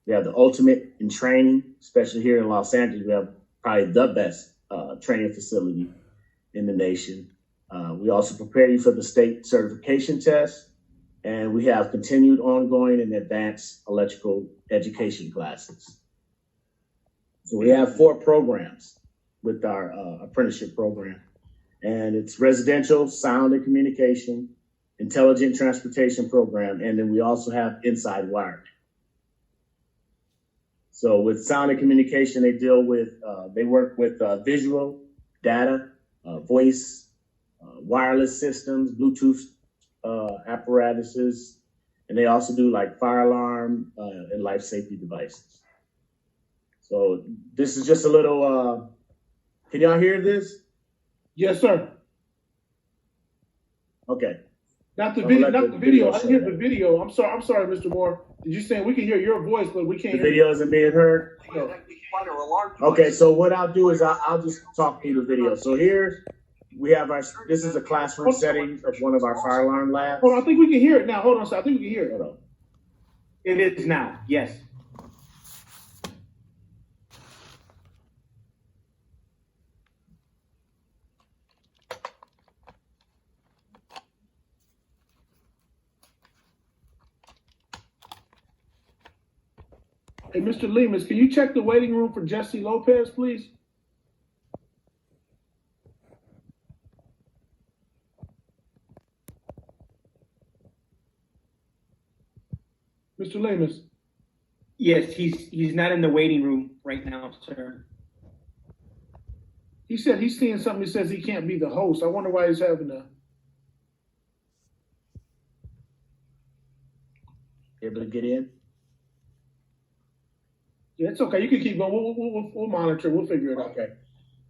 We have the ultimate in training, especially here in Los Angeles. We have probably the best training facility in the nation. We also prepare you for the state certification test, and we have continued, ongoing, and advanced electrical education classes. So we have 4 programs with our apprenticeship program, and it's residential, sound and communication, intelligent transportation program, and then we also have inside wiring. So with sound and communication, they work with visual, data, voice, wireless systems, Bluetooth apparatuses, and they also do like fire alarm and life safety devices. So this is just a little, can y'all hear this? Yes, sir. Okay. Not the video. I didn't hear the video. I'm sorry, Mr. Moore. Did you say we can hear your voice, but we can't hear the video isn't being heard? No. Okay, so what I'll do is I'll just talk through the video. So here we have this is a classroom setting of one of our fire alarm labs. Hold on, I think we can hear it now. Hold on, sir. I think we can hear it. Hold on. It is now, yes. Hey, Mr. Lemus, can you check the waiting room for Jesse Lopez, please? Mr. Lemus. Yes, he's not in the waiting room right now, sir. He said he's seeing something. He says he can't be the host. I wonder why he's having a. Able to get in? Yeah, it's okay. You can keep going. We'll monitor. We'll figure it out. Okay.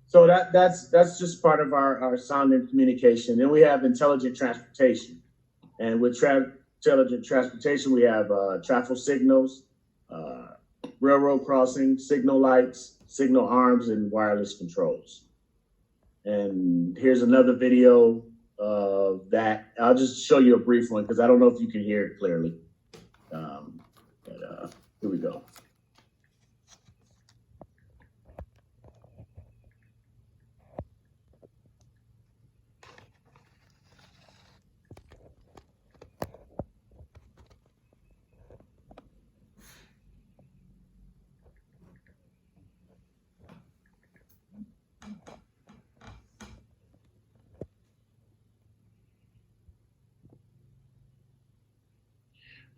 So that's just part of our sound and communication. Then we have intelligent transportation, and with intelligent transportation, we have traffic signals, railroad crossings, signal lights, signal arms, and wireless controls. And here's another video of that. I'll just show you a brief one because I don't know if you can hear it clearly. Here we go.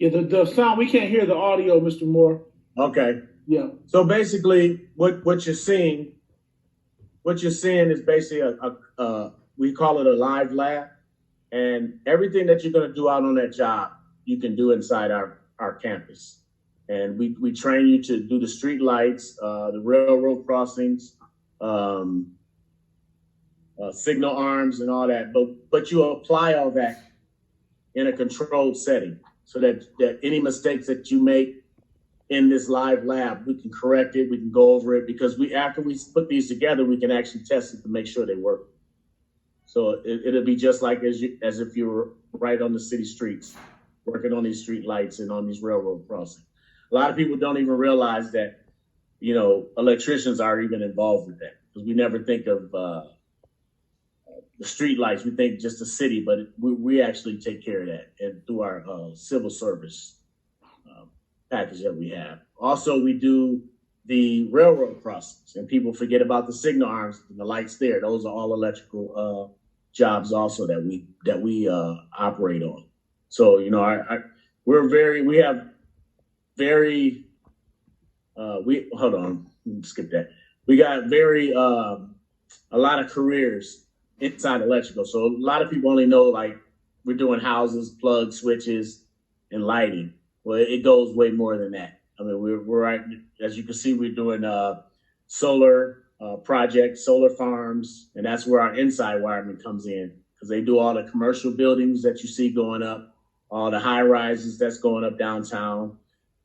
Yeah, the sound, we can't hear the audio, Mr. Moore. Okay. Yeah. So basically what you're seeing is basically we call it a live lab, and everything that you're going to do out on that job, you can do inside our campus. And we train you to do the street lights, the railroad crossings, signal arms and all that, but you apply all that in a controlled setting so that any mistakes that you make in this live lab, we can correct it, we can go over it, because after we put these together, we can actually test it to make sure they work. So it'll be just like as if you were right on the city streets, working on these street lights and on these railroad crossings. A lot of people don't even realize that, electricians are even involved with that, because we never think of the street lights. We think just the city, but we actually take care of that, and through our civil service package that we have. Also, we do the railroad crossings, and people forget about the signal arms and the lights there. Those are all electrical jobs also that we operate on. So hold on, skip that. We got a lot of careers inside electrical. So a lot of people only know like we're doing houses, plugs, switches, and lighting. Well, it goes way more than that. I mean, we're right, as you can see, we're doing solar projects, solar farms, and that's where our inside wiring comes in, because they do all the commercial buildings that you see going up, all the high rises that's going up downtown,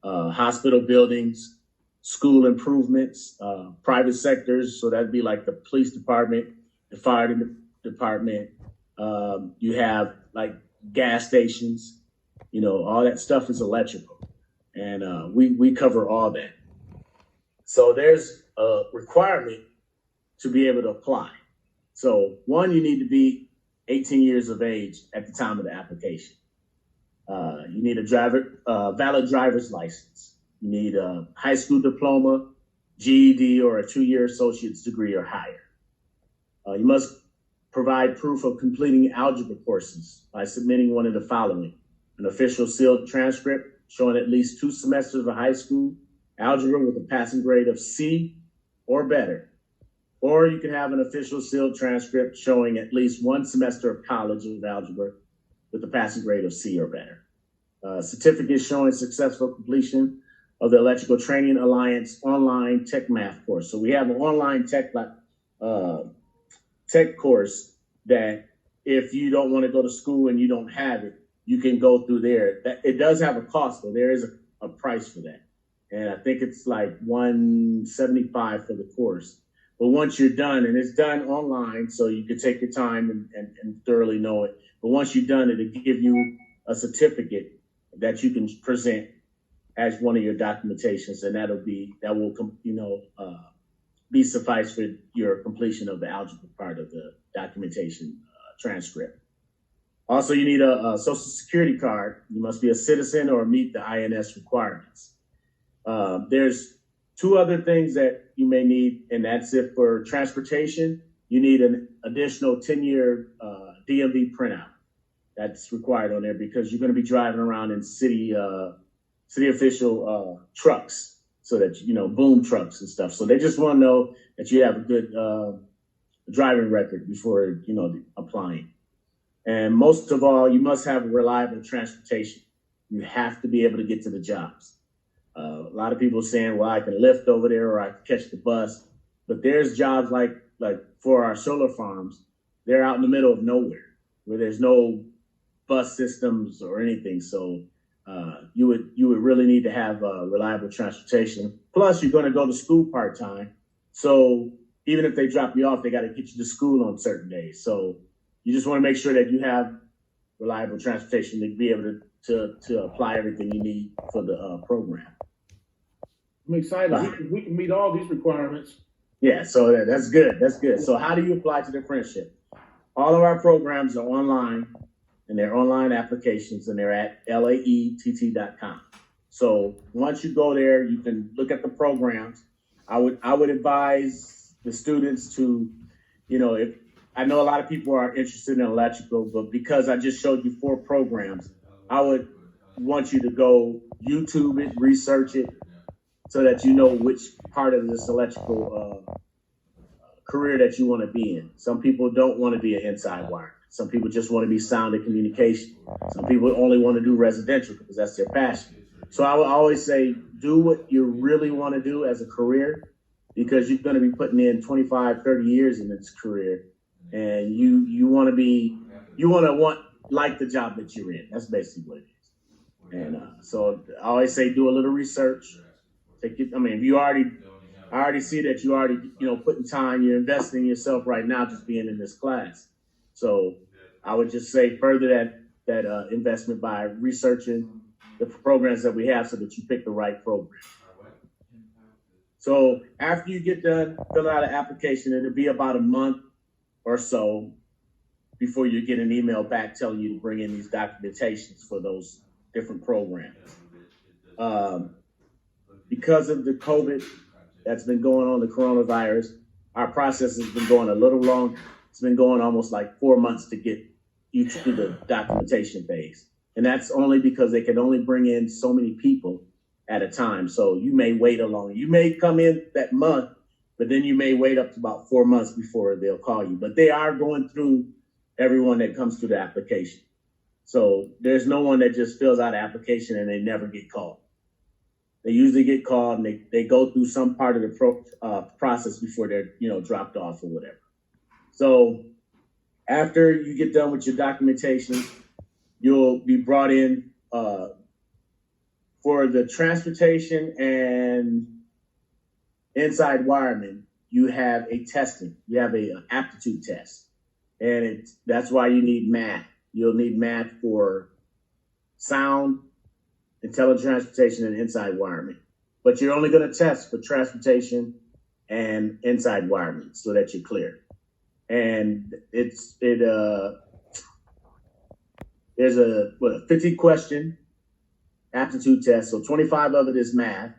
hospital buildings, school improvements, private sectors. So that'd be like the police department, the fire department. You have like gas stations, all that stuff is electrical. And we cover all that. So there's a requirement to be able to apply. So one, you need to be 18 years of age at the time of the application. You need a valid driver's license. You need a high school diploma, GED, or a 2-year associate's degree or higher. You must provide proof of completing algebra courses by submitting one of the following: an official sealed transcript showing at least 2 semesters of high school algebra with a passing grade of C or better. Or you can have an official sealed transcript showing at least 1 semester of college of algebra with a passing grade of C or better. Certificate showing successful completion of the Electrical Training Alliance online tech math course. So we have an online tech course that if you don't want to go to school and you don't have it, you can go through there. It does have a cost, though. There is a price for that. And I think it's like $175 for the course. But once you're done, and it's done online, so you can take your time and thoroughly know it. But once you're done, it'll give you a certificate that you can present as one of your documentations, and that will be suffice for your completion of the algebra part of the documentation transcript. Also, you need a social security card. You must be a citizen or meet the INS requirements. There's 2 other things that you may need, and that's it. For transportation, you need an additional 10-year DMV printout. That's required on there because you're going to be driving around in city official trucks, so that, boom trucks and stuff. So they just want to know that you have a good driving record before, applying. And most of all, you must have reliable transportation. You have to be able to get to the jobs. A lot of people are saying, well, I can lift over there or I can catch the bus. But there's jobs like for our solar farms, they're out in the middle of nowhere where there's no bus systems or anything. So you would really need to have reliable transportation. Plus, you're going to go to school part-time. So even if they drop you off, they got to get you to school on certain days. So you just want to make sure that you have reliable transportation to be able to apply everything you need for the program. I'm excited. We can meet all these requirements. Yeah, so that's good. That's good. So how do you apply to the apprenticeship? All of our programs are online, and they're online applications, and they're at LAETT.com. So once you go there, you can look at the programs. I would advise the students to, if I know a lot of people are interested in electrical, but because I just showed you 4 programs, I would want you to go YouTube it, research it, so that you know which part of this electrical career that you want to be in. Some people don't want to be an inside wire. Some people just want to be sound in communication. Some people only want to do residential because that's their passion. So I would always say, do what you really want to do as a career, because you're going to be putting in 25, 30 years in this career. And you want to like the job that you're in. That's basically what it is. And so I always say, do a little research. I already see that you already, putting time, you're investing in yourself right now, just being in this class. So I would just say further that investment by researching the programs that we have so that you pick the right program. So after you get done, fill out an application. It'll be about a month or so before you get an email back telling you to bring in these documentations for those different programs. Because of the COVID that's been going on, the coronavirus, our process has been going a little long. It's been going almost like 4 months to get you to the documentation phase. And that's only because they can only bring in so many people at a time. So you may wait you may come in that month, but then you may wait up to about 4 months before they'll call you. But they are going through everyone that comes through the application. So there's no one that just fills out an application and they never get called. They usually get called and they go through some part of the process before they're dropped off or whatever. So after you get done with your documentation, you'll be brought in for the transportation and inside wireman. You have a testing. You have an aptitude test, and that's why you need math. You'll need math for sound intelligent transportation, and inside wiring. But you're only going to test for transportation and inside wiring so that you're clear. And there's a 50 question aptitude test. So 25 of it is math,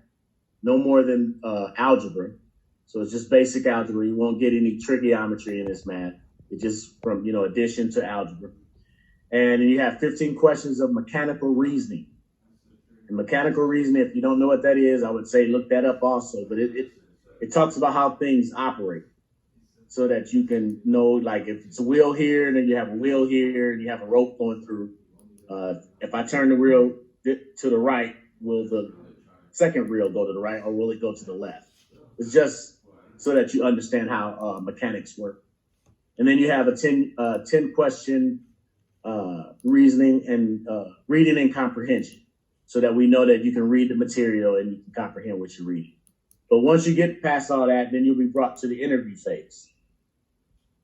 no more than algebra. So it's just basic algebra. You won't get any trigonometry in this math. It's just from, addition to algebra. And then you have 15 questions of mechanical reasoning. And mechanical reasoning, if you don't know what that is, I would say look that up also. But it talks about how things operate so that you can know, like if it's a wheel here, and then you have a wheel here, and you have a rope going through. If I turn the wheel to the right, will the second wheel go to the right, or will it go to the left? It's just so that you understand how mechanics work. And then you have a 10 question reasoning and reading and comprehension, so that we know that you can read the material and you can comprehend what you're reading. But once you get past all that, then you'll be brought to the interview phase.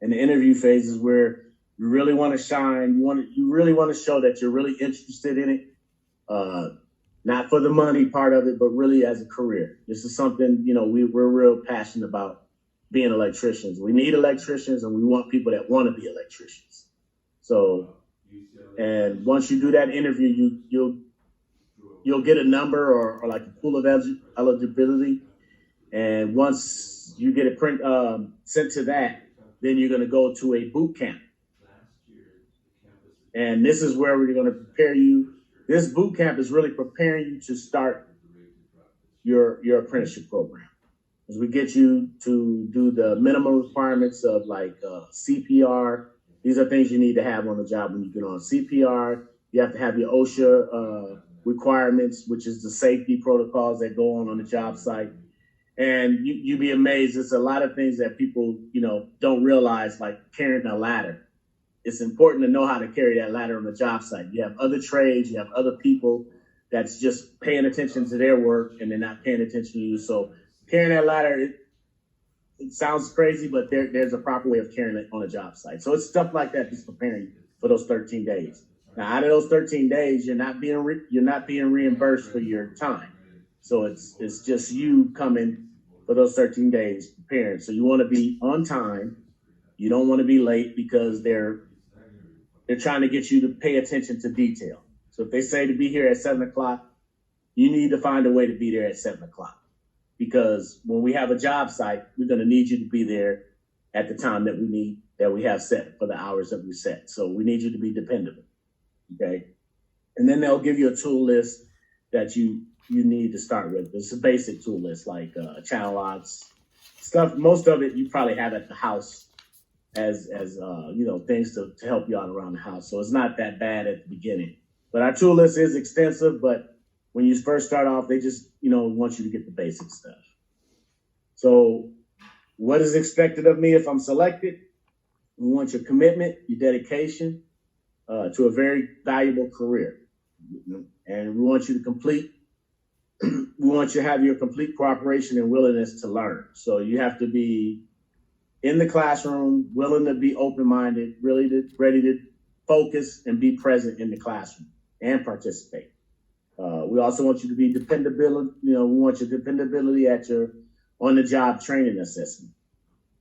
And the interview phase is where you really want to shine. You really want to show that you're really interested in it. Not for the money part of it, but really as a career. This is something, we're real passionate about being electricians. We need electricians, and we want people that want to be electricians. So, and once you do that interview, you'll get a number or like a pool of eligibility. And once you get it sent to that, then you're going to go to a boot camp. And this is where we're going to prepare you. This boot camp is really preparing you to start your apprenticeship program. As we get you to do the minimum requirements of like CPR. These are things you need to have on the job when you get on CPR. You have to have your OSHA requirements, which is the safety protocols that go on the job site. And you'd be amazed. There's a lot of things that people, don't realize, like carrying a ladder. It's important to know how to carry that ladder on the job site. You have other trades, you have other people that's just paying attention to their work and they're not paying attention to you. So carrying that ladder, it sounds crazy, but there's a proper way of carrying it on a job site. So it's stuff like that that's preparing you for those 13 days. Now, out of those 13 days, you're not being reimbursed for your time. So it's just you coming for those 13 days preparing. So you want to be on time. You don't want to be late because they're trying to get you to pay attention to detail. So if they say to be here at 7:00, you need to find a way to be there at 7:00. Because when we have a job site, we're going to need you to be there at the time that we have set for the hours that we set. So we need you to be dependable. Okay. And then they'll give you a tool list that you need to start with. It's a basic tool list like channel locks, stuff. Most of it you probably have at the house as things to help you out around the house. So it's not that bad at the beginning. But our tool list is extensive, but when you first start off, they just, want you to get the basic stuff. So what is expected of me if I'm selected? We want your commitment, your dedication to a very valuable career. And we want you to have your complete cooperation and willingness to learn. So you have to be in the classroom, willing to be open-minded, ready to focus and be present in the classroom and participate. We also want you to be dependable. We want your dependability at your on-the-job training assessment.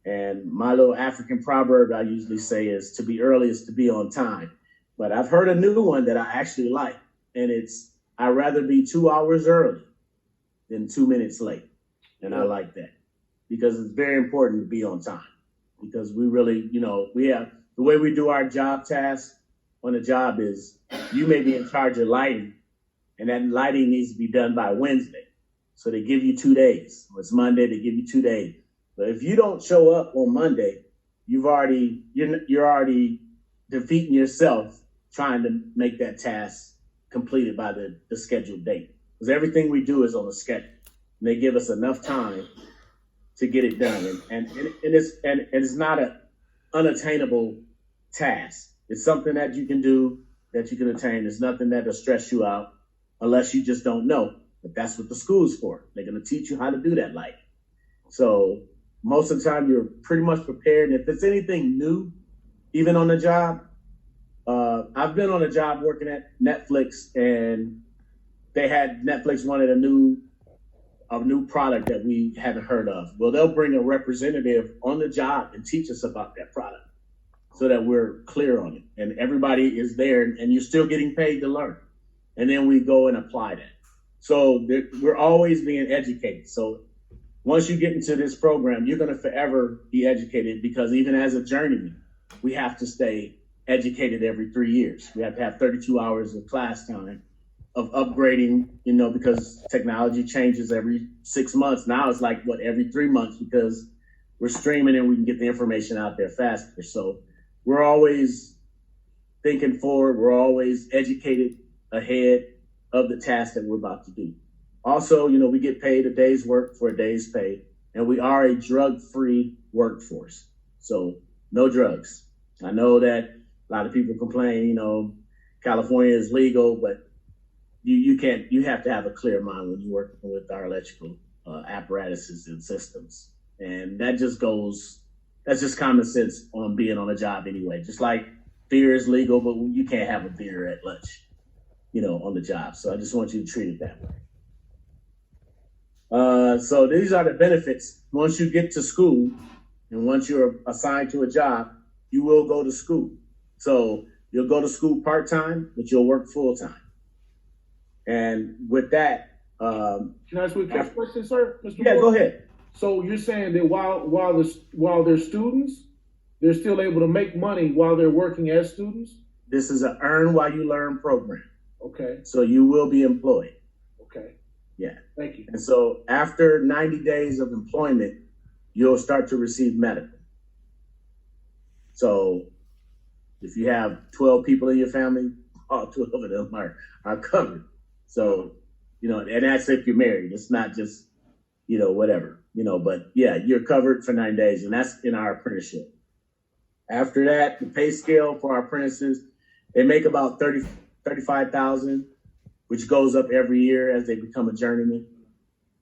And my little African proverb I usually say is to be early is to be on time. But I've heard a new one that I actually like, and it's I'd rather be 2 hours early than 2 minutes late. And I like that because it's very important to be on time because we really, we have the way we do our job tasks on the job is you may be in charge of lighting and that lighting needs to be done by Wednesday. So they give you 2 days. It's Monday, they give you 2 days. But if you don't show up on Monday, you're already defeating yourself trying to make that task completed by the scheduled date. Because everything we do is on a schedule. And they give us enough time to get it done. And it's not an unattainable task. It's something that you can do, that you can attain. It's nothing that'll stress you out unless you just don't know. But that's what the school's for. They're going to teach you how to do that light. So most of the time you're pretty much prepared. And if it's anything new, even on the job, I've been on a job working at Netflix and they had Netflix wanted a new product that we haven't heard of. Well, they'll bring a representative on the job and teach us about that product so that we're clear on it. And everybody is there and you're still getting paid to learn. And then we go and apply that. So we're always being educated. So once you get into this program, you're going to forever be educated, because even as a journeyman, we have to stay educated every 3 years. We have to have 32 hours of class time of upgrading, you know, because technology changes every 6 months. Now it's like, every 3 months, because we're streaming and we can get the information out there faster. So we're always thinking forward. We're always educated ahead of the task that we're about to do. Also, you know, we get paid a day's work for a day's pay, and we are a drug-free workforce. So no drugs. I know that a lot of people complain, you know, California is legal, but you can't, you have to have a clear mind when you're working with our electrical apparatuses and systems. And that's just common sense on being on a job anyway. Just like beer is legal, but you can't have a beer at lunch, you know, on the job. So I just want you to treat it that way. So these are the benefits. Once you get to school and once you're assigned to a job, you will go to school. So you'll go to school part-time, but you'll work full-time. And with that, can I ask you a quick question, sir? Mr. Yeah, Moore? go ahead. So you're saying that while they're students, they're still able to make money while they're working as students? This is an earn while you learn program. Okay. So you will be employed. Okay. Yeah. Thank you. And so after 90 days of employment, you'll start to receive medical. So if you have 12 people in your family, all 12 of them are covered. So, you know, and that's if you're married. It's not just, you know, whatever, you know, but yeah, you're covered for 9 days, and that's in our apprenticeship. After that, the pay scale for our apprentices, they make about $35,000, which goes up every year as they become a journeyman.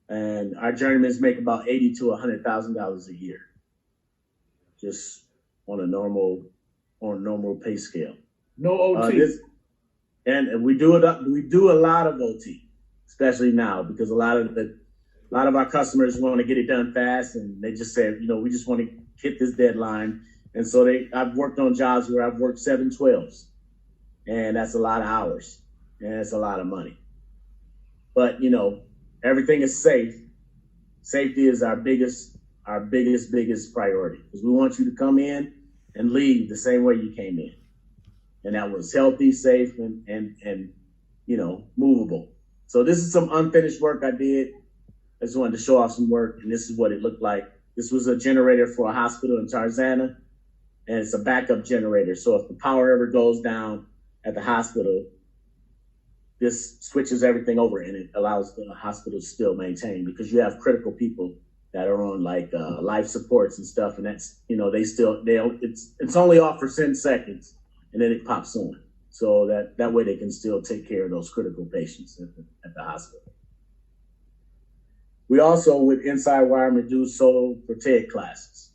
And our journeymen make about $80,000 to $100,000 a year, just on a normal pay scale. No OT. And we do a lot of OT, especially now, because a lot of our customers want to get it done fast, and they just say, you know, we just want to hit this deadline. And so I've worked on jobs where I've worked 7/12s, and that's a lot of hours, and it's a lot of money. But, you know, everything is safe. Safety is our biggest priority, because we want you to come in and leave the same way you came in. And that was healthy, safe, and you know, movable. So this is some unfinished work I did. I just wanted to show off some work, and this is what it looked like. This was a generator for a hospital in Tarzana, and it's a backup generator. So if the power ever goes down at the hospital, this switches everything over, and it allows the hospital to still maintain, because you have critical people that are on like life supports and stuff, and that's, you know, it's only off for 10 seconds, and then it pops on, so that way they can still take care of those critical patients at the hospital. We also, with Inside Wireman, do solar voltaic classes,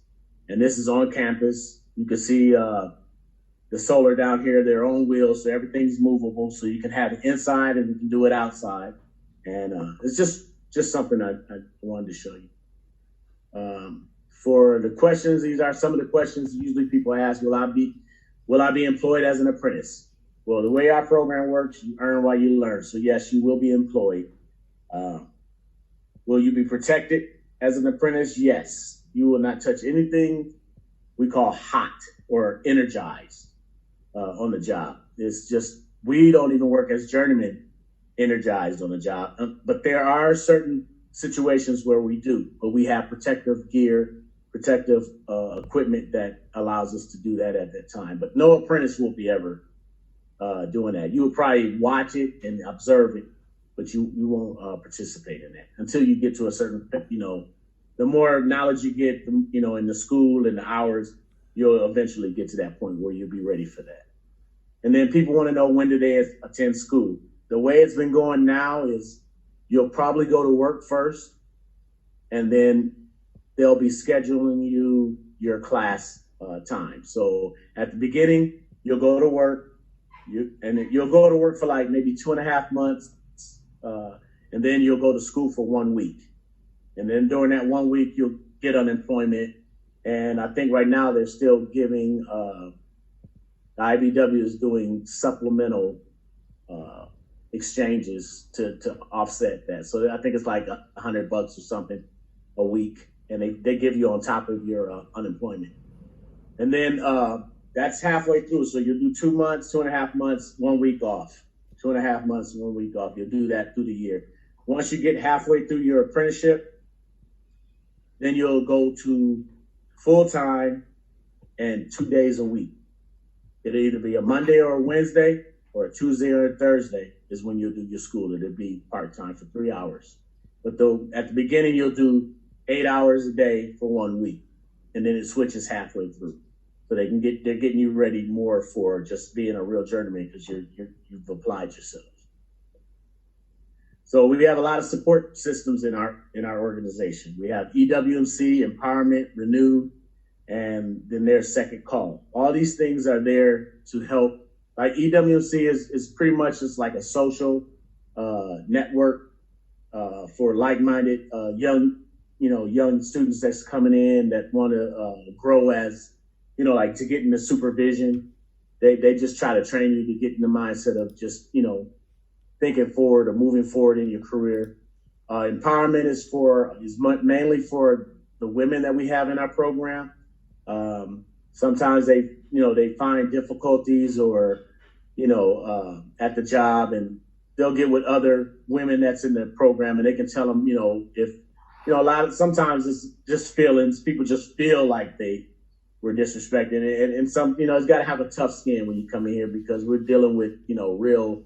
and this is on campus. You can see the solar down here, their own wheels, so everything's movable, so you can have it inside and you can do it outside. And it's just something I wanted to show you. For the questions, these are some of the questions usually people ask: Will I be employed as an apprentice? Well, the way our program works, you earn while you learn. So yes, you will be employed. Will you be protected as an apprentice? Yes. You will not touch anything we call hot or energized on the job. It's just, we don't even work as journeymen energized on the job. But there are certain situations where we do, but we have protective gear, protective equipment that allows us to do that at that time. But no apprentice will be ever doing that. You will probably watch it and observe it, but you won't participate in that until you get to a certain, you know, the more knowledge you get, you know, in the school and the hours, you'll eventually get to that point where you'll be ready for that. And then people want to know, when do they attend school? The way it's been going now is you'll probably go to work first, and then they'll be scheduling you your class time. So at the beginning, you'll go to work, you'll go to work for like maybe 2.5 months, and then you'll go to school for 1 week. And then during that 1 week, you'll get unemployment. And I think right now they're still giving, the IBW is doing supplemental exchanges to offset that. So I think it's like $100 or something a week, and they give you on top of your unemployment. And then that's halfway through. So you'll do 2 months, 2.5 months, 1 week off. 2.5 months, 1 week off. You'll do that through the year. Once you get halfway through your apprenticeship, then you'll go to full-time and 2 days a week. It'll either be a Monday or a Wednesday, or a Tuesday or a Thursday is when you'll do your school. It'll be part-time for 3 hours. But though at the beginning, you'll do 8 hours a day for 1 week, and then it switches halfway through. So they're getting you ready more for just being a real journeyman because you've applied yourself. So we have a lot of support systems in our organization. We have EWMC, Empowerment, Renew, and then there's Second Call. All these things are there to help. Like EWMC is pretty much just like a social network for like-minded young students that's coming in that want to grow as, like to get into supervision. They just try to train you to get in the mindset of just, thinking forward or moving forward in your career. Empowerment is mainly for the women that we have in our program. Sometimes they find difficulties or, at the job, and they'll get with other women that's in the program, and they can tell them, if, sometimes it's just feelings. People just feel like they were disrespected, and some, it's got to have a tough skin when you come in here because we're dealing with, real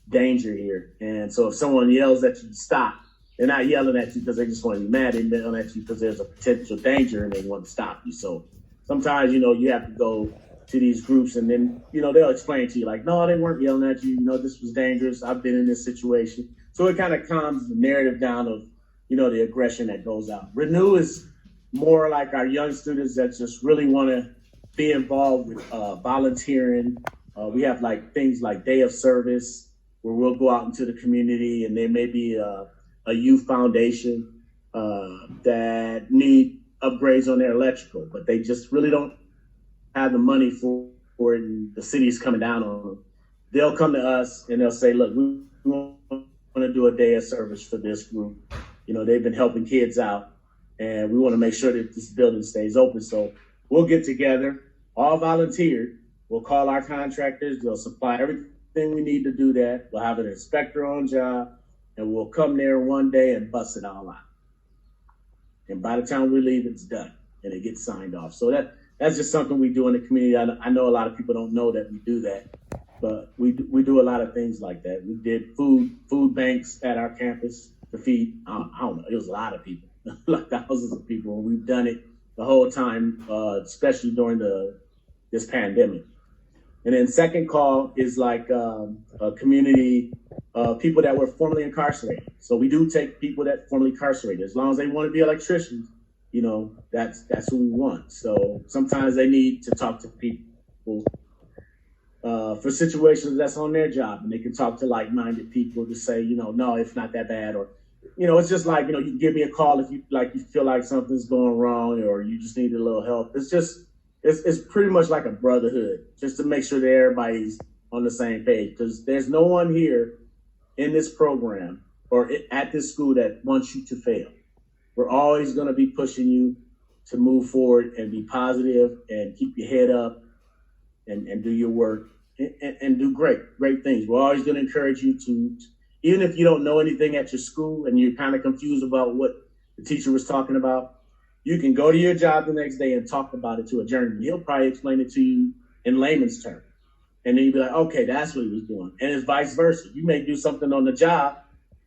danger here. And so if someone yells at you to stop, they're not yelling at you because they just want to be mad. They're yelling at you because there's a potential danger and they want to stop you. So sometimes, you have to go to these groups and then, they'll explain to you like, no, they weren't yelling at you. This was dangerous. I've been in this situation. So it kind of calms the narrative down of, the aggression that goes out. Renew is more like our young students that just really want to be involved with volunteering. We have like things like Day of Service, where we'll go out into the community, and there may be a youth foundation that need upgrades on their electrical, but they just really don't have the money for it, and the city's coming down on them. They'll come to us and they'll say, look, we want to do a day of service for this group. They've been helping kids out, and we want to make sure that this building stays open. So we'll get together, all volunteered. We'll call our contractors. They'll supply everything we need to do that. We'll have an inspector on job, and we'll come there one day and bust it all out. And by the time we leave, it's done and it gets signed off. So that's just something we do in the community. I know a lot of people don't know that we do that, but we do a lot of things like that. We did food banks at our campus to feed, I don't know, it was a lot of people, like thousands of people. And we've done it the whole time, especially during this pandemic. And then Second Call is like a community, people that were formerly incarcerated. So we do take people that formerly incarcerated. As long as they want to be electricians, that's who we want. So sometimes they need to talk to people for situations that's on their job, and they can talk to like-minded people to say, no, it's not that bad, or it's just like, you can give me a call if you feel like something's going wrong or you just need a little help. It's pretty much like a brotherhood, just to make sure that everybody's on the same page, because there's no one here in this program or at this school that wants you to fail. We're always going to be pushing you to move forward and be positive and keep your head up and do your work and do great things. We're always going to encourage you to, even if you don't know anything at your school and you're kind of confused about what the teacher was talking about, you can go to your job the next day and talk about it to a journeyman. He'll probably explain it to you in layman's terms. And then you'll be like, okay, that's what he was doing. And it's vice versa. You may do something on the job,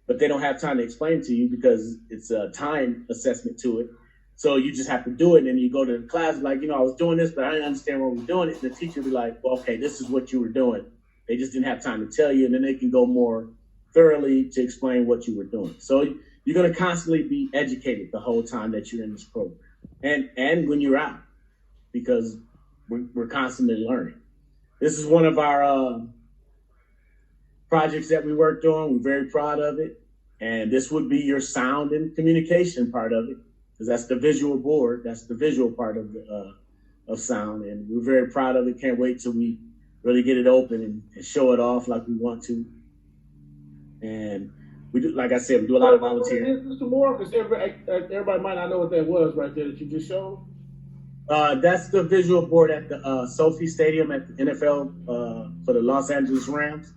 but they don't have time to explain to you because it's a time assessment to it. So you just have to do it. And then you go to the class like, I was doing this, but I didn't understand why we're doing it. And the teacher will be like, well, okay, this is what you were doing. They just didn't have time to tell you. And then they can go more thoroughly to explain what you were doing. So you're going to constantly be educated the whole time that you're in this program and when you're out, because we're constantly learning. This is one of our projects that we worked on. We're very proud of it. And this would be your sound and communication part of it, because that's the visual board. That's the visual part of the of sound, and we're very proud of it. Can't wait till we really get it open and show it off like we want to. And we do, like I said, we do a lot of volunteering. Mr. Moore, because everybody might not know what that was right there that you just showed. That's the visual board at the Sophie Stadium at the NFL for the Los Angeles Rams.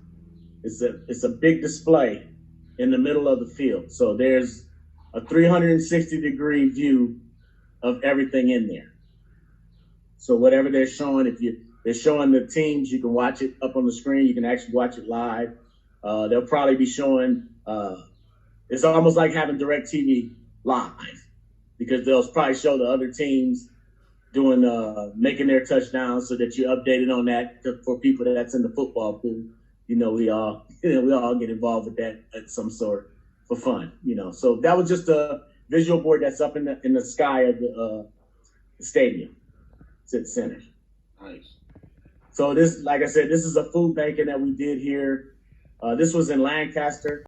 It's a big display in the middle of the field. So there's a 360-degree view of everything in there. So whatever they're showing, they're showing the teams, you can watch it up on the screen. You can actually watch it live. They'll probably be showing. It's almost like having DirecTV live, because they'll probably show the other teams doing making their touchdowns, so that you're updated on that. For people that's in the football pool, we all get involved with that at some sort for fun, So that was just a visual board that's up in the sky of the stadium. It's at center. Nice. So this, like I said, this is a food banking that we did here. This was in Lancaster.